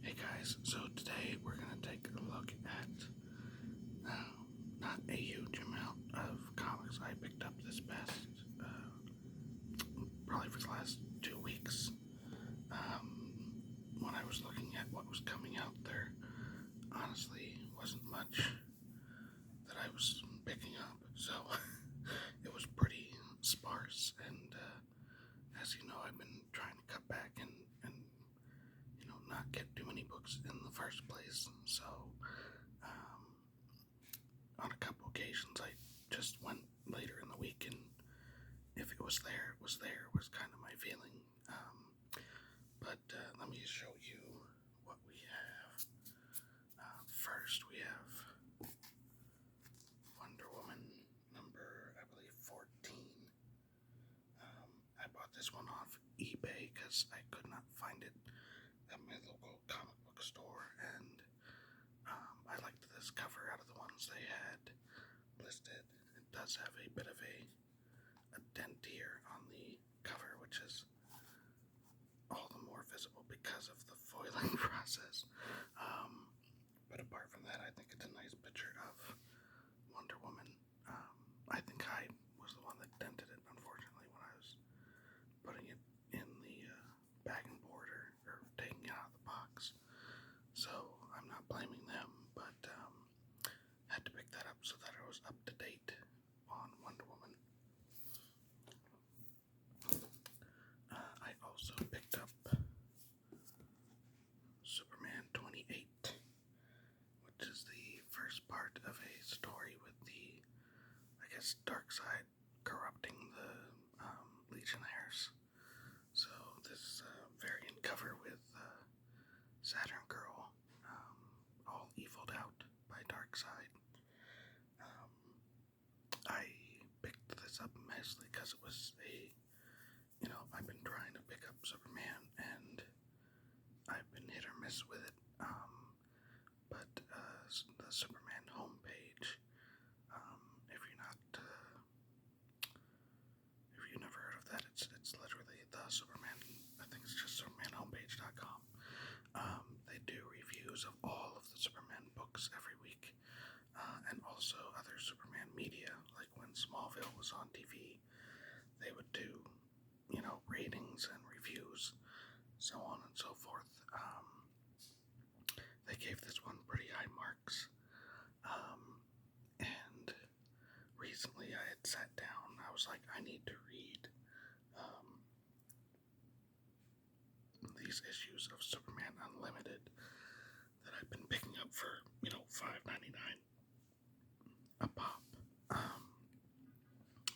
Hey guys, so today we're going to take a look at not a huge amount of comics I picked up this past, probably for the last 2 weeks. When I was looking at what was coming out there, honestly wasn't much that I was picking up, so it was pretty sparse. And as you know, I've been trying to cut back and not get too many books in the first place. So um, on a couple occasions, I just went later in the week, and if it was there, it was there, was kind of my feeling. But let me show you what we have. First, we have Wonder Woman number, I believe, 14. I bought this one off eBay because I could not find it at my local comic book store, and I liked this cover out of the ones they had listed. It does have a bit of a dent here on the cover, which is all the more visible because of the foiling process. But apart from that, I think it's a nice picture of Wonder Woman. I think I was the one that dented it, unfortunately, when I was putting it in the bagging board or taking it out of the box. So I'm not blaming them, but had to pick that up so that I was up to date on Wonder Woman. I also picked up Superman 28, which is the first part of a story with the, I guess, Darkseid corrupting the Legionnaires. So this variant cover with Saturn Girl, all eviled out by Darkseid. I picked this up mostly because it was I've been trying to pick up Superman, and I've been hit or miss with it. But the Superman homepage, if you're not, if you've never heard of that, it's literally the Superman. I think it's just SupermanHomepage.com. They do reviews of all of the Superman books every week, and also other Superman media. Like when Smallville was on TV, they would do ratings and reviews, so on and so forth. They gave this one pretty high marks. And recently I had sat down, I was like, I need to read these issues of Superman Unlimited that I've been picking up for, $5.99 a pop.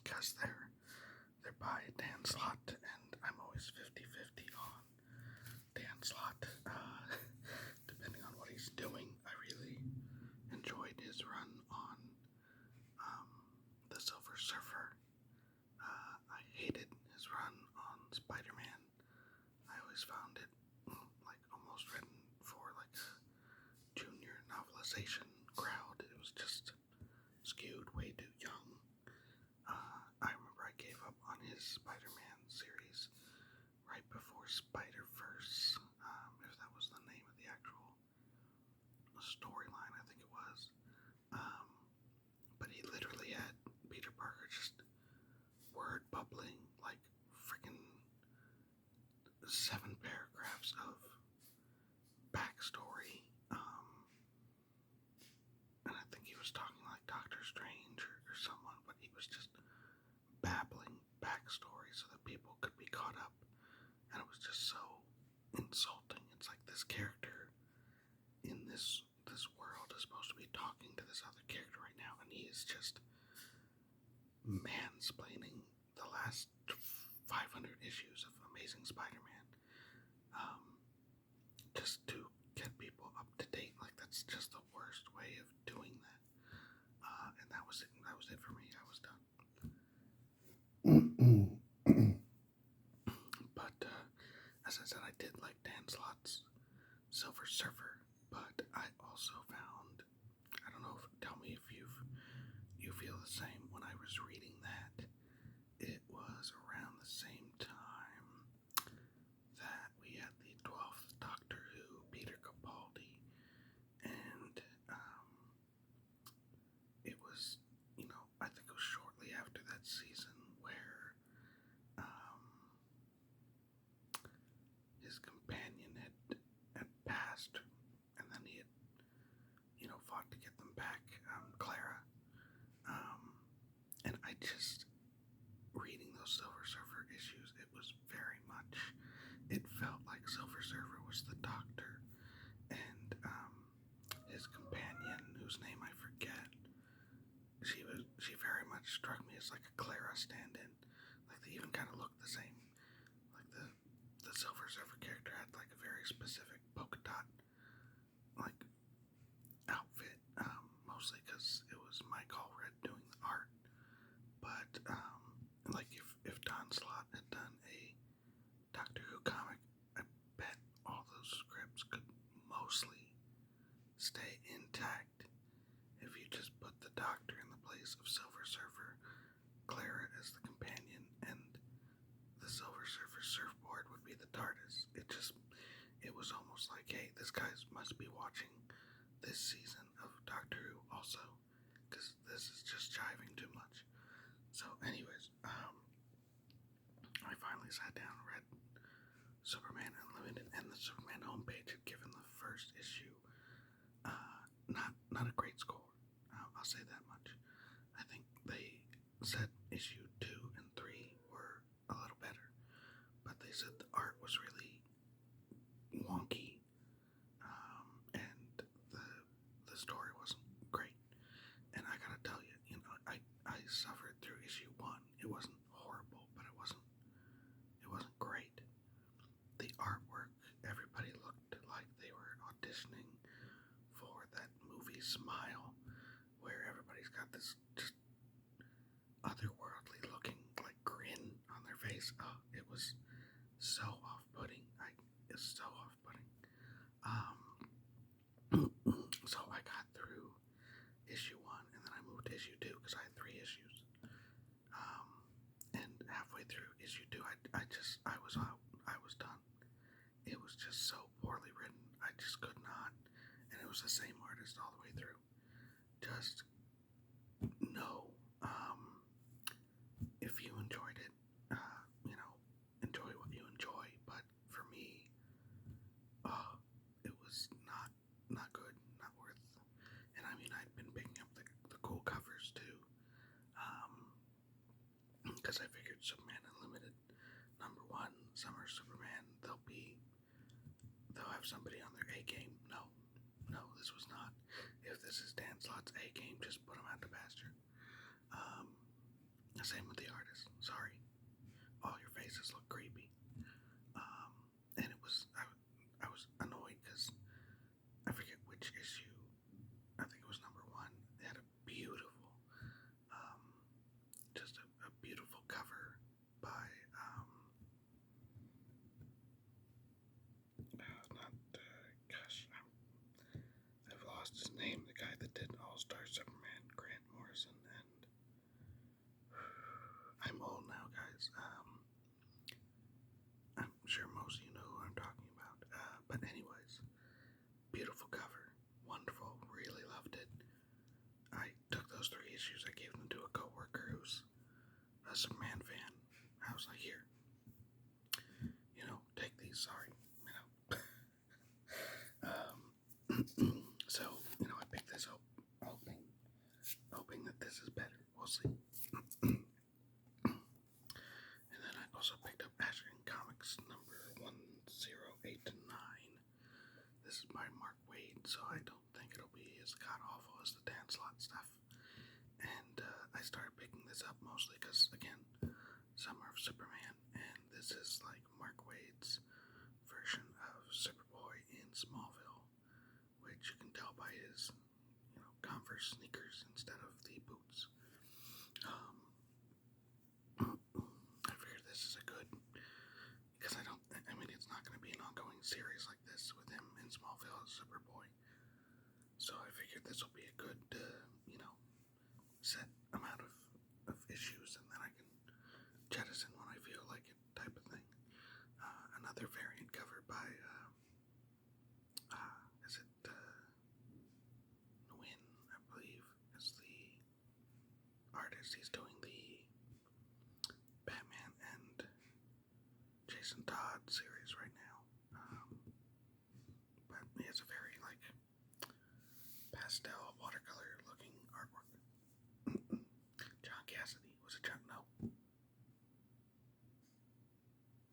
Because they're by Dan Slott, and I'm always 50-50 on Dan Slott. Depending on what he's doing, I really enjoyed his run on the Silver Surfer. I hated his run on Spider-Man. I always found it like almost written for like a junior novelization crowd. It was just skewed way too young. I remember I gave up on his Spider-Man series right before Spider-Verse, if that was the name of the actual storyline, I think it was. But he literally had Peter Parker just word bubbling like freaking 7 paragraphs of backstory. And I think he was talking like Doctor Strange or someone, but he was just babbling backstory so that people could be caught up. And it was just so insulting. It's like this character in this world is supposed to be talking to this other character right now, and he is just mansplaining the last 500 issues of Amazing Spider-Man, just to get people up to date. Like, that's just the worst way of doing that. And that was it. That was it for me. I was done. But as I said, I did like Dan Slott's Silver Surfer, but I also found, I don't know, tell me if you feel the same. When I was reading that, it was around the same time that we had the 12th Doctor Who Peter past, and then he had, fought to get them back, Clara. And I just, reading those Silver Surfer issues, it was very much, it felt like Silver Surfer was the Doctor, and his companion, whose name I forget, she very much struck me as like a Clara stand-in. Like they even kind of looked the same. Like the Silver Surfer character had like a very specific polka dot like outfit, mostly because it was Mike Allred doing the art. But like if Don Slott had done a Doctor Who comic, I bet all those scripts could mostly stay intact if you just put the Doctor in the place of Silver Surfer, Clara as the companion, and the Silver Surfer surfboard would be the TARDIS. It was almost like, hey, this guy must be watching this season of Doctor Who also, because this is just jiving too much. So anyways, I finally sat down and read Superman Unlimited, and the Superman homepage had given the first issue not a great score. I'll say that much. I think they said issue 2 and 3 were a little better, but they said the art was really wonky, and the story wasn't great. And I gotta tell you, I suffered through issue 1. It wasn't horrible, but it wasn't great. The artwork, everybody looked like they were auditioning for that movie Smile, where everybody's got this just otherworldly looking like grin on their face. Oh, it was so off-putting. It's so off-putting. So I got through issue 1, and then I moved to issue 2 because I had 3 issues. And halfway through issue 2, I was out. I was done. It was just so poorly written. I just could not. And it was the same artist all the way through. Just no. If you enjoyed it, enjoy what you enjoy. But for me, it was not good, not worth. And I mean, I'd been picking up the cool covers too, because I figured Superman Unlimited #1, Summer Superman, they'll have somebody on their A game. No, this was not. If this is Dan Slott's A game, just put him out to pasture. Same with the artist. Sorry, all your faces look creepy. And it was I was annoyed because I forget which issue. I think it was #1. They had a beautiful, just a beautiful cover by I've lost his name. The guy that did All-Star Superman, Grant Morrison, and I'm old now, guys. I'm sure most of you know who I'm talking about. But anyways, beautiful cover, wonderful, really loved it. I took those 3 issues, I gave them to a coworker who's a Superman fan. I was like, here, take these, sorry, So, I picked this up, hoping that this is better. We'll see. And then I also picked up Ashton Comics #108-9. This is by Mark Waid, so I don't think it'll be as god-awful as the Dan Slott stuff. And I started picking this up mostly because, again, Summer of Superman, and this is like Mark Waid's version of Superboy in Smallville, which you can tell by his, Converse sneakers instead of the boots. I figured this is a good, because I mean, it's not going to be an ongoing series like this with him in Smallville as Superboy. So I figured this will be a good, set amount of issues, and then I can jettison when I feel like it, type of thing. Another variant cover by, is it, Nguyen, I believe, is the artist. He's doing the Batman and Jason Todd series right now. But yeah, is a very like pastel watercolor looking artwork. John Cassidy. Was it John? No.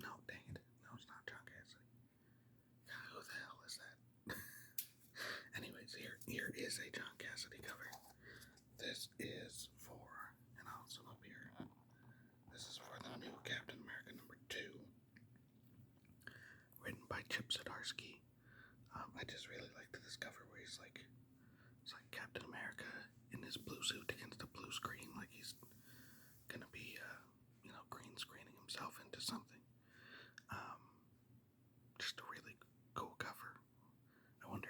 No, dang it. No, it's not John Cassidy. God, who the hell is that? Anyways, here is a John Cassidy cover. This is for, and I'll sum up here. This is for the new Captain America #2, written by Chip Zdarsky. I just really liked this cover where he's like, it's like Captain America in his blue suit against a blue screen, like he's gonna be, green screening himself into something. Um, just a really cool cover. I wonder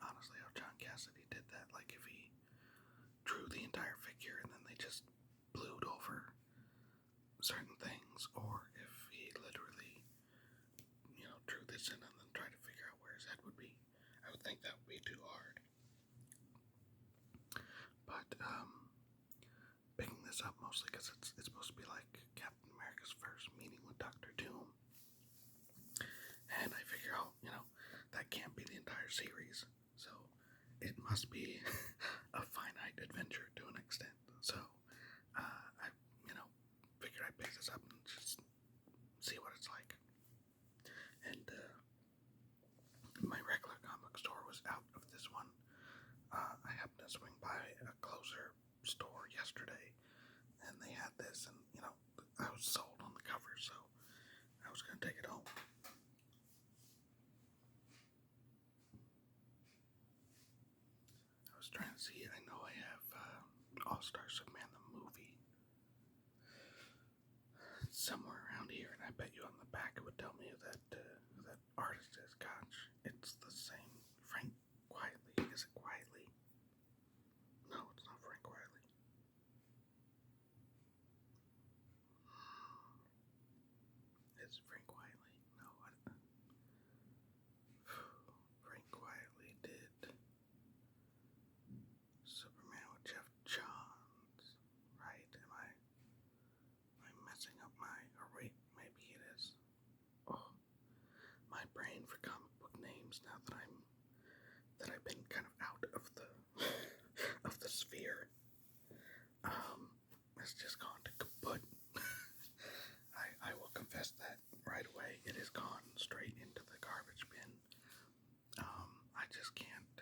honestly, how John Cassidy did that. Like if he drew the entire figure and then they just blued over certain things, or if he literally, drew this in and then tried to figure out where his head would be. I would think that would be too hard. But picking this up mostly because it's supposed to be like Captain America's first meeting with Doctor Doom, and I figure out, that can't be the entire series, so it must be a finite adventure to an extent. So I, figured I'd pick this up and just see what it's like. And my regular comic store was out of this one. I happened to swing by a closer store yesterday, and they had this, and I was sold on the cover, so I was gonna take it home. I was trying to see. I know I have All-Star Superman the movie somewhere around here, and I bet you on the back it would tell me who that artist is. Gosh, it's the same Frank Quietly. Is it Quietly? No, it's not Frank Quietly. It's Frank Quietly. No, Frank Quietly did Superman with Jeff Johns, right? Am I messing up or wait, maybe it is. Oh, my brain for comic book names now that I've been kind of out of the of the sphere. It's just gone to kaput. I will confess that right away. It has gone straight into the garbage bin. I just can't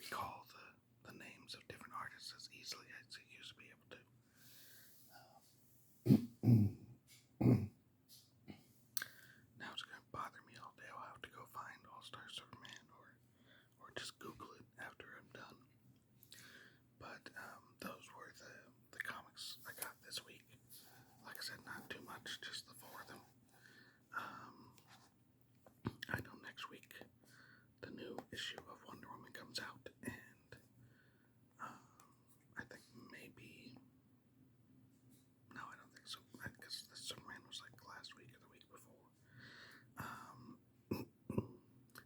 recall the names of different artists as easily as I used to be able to. Now it's gonna bother me all day. I'll have to go find All-Star Superman or just Google it after I'm done. But those were the comics I got this week. Like I said, not too much, just the 4 of them. I know next week the new issue of Wonder Woman comes out, and I think maybe, no, I don't think so. I guess the Superman was like last week or the week before.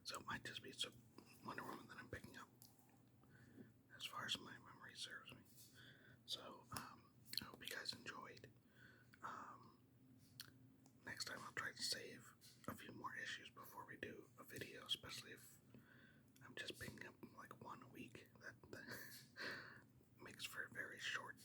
So it might just be Wonder Woman that I'm picking up, as far as my memory serves me. So I hope you guys enjoyed. Next time I'll try to save a few more issues before we do a video, especially if I'm just picking up like one a week. That makes for a very short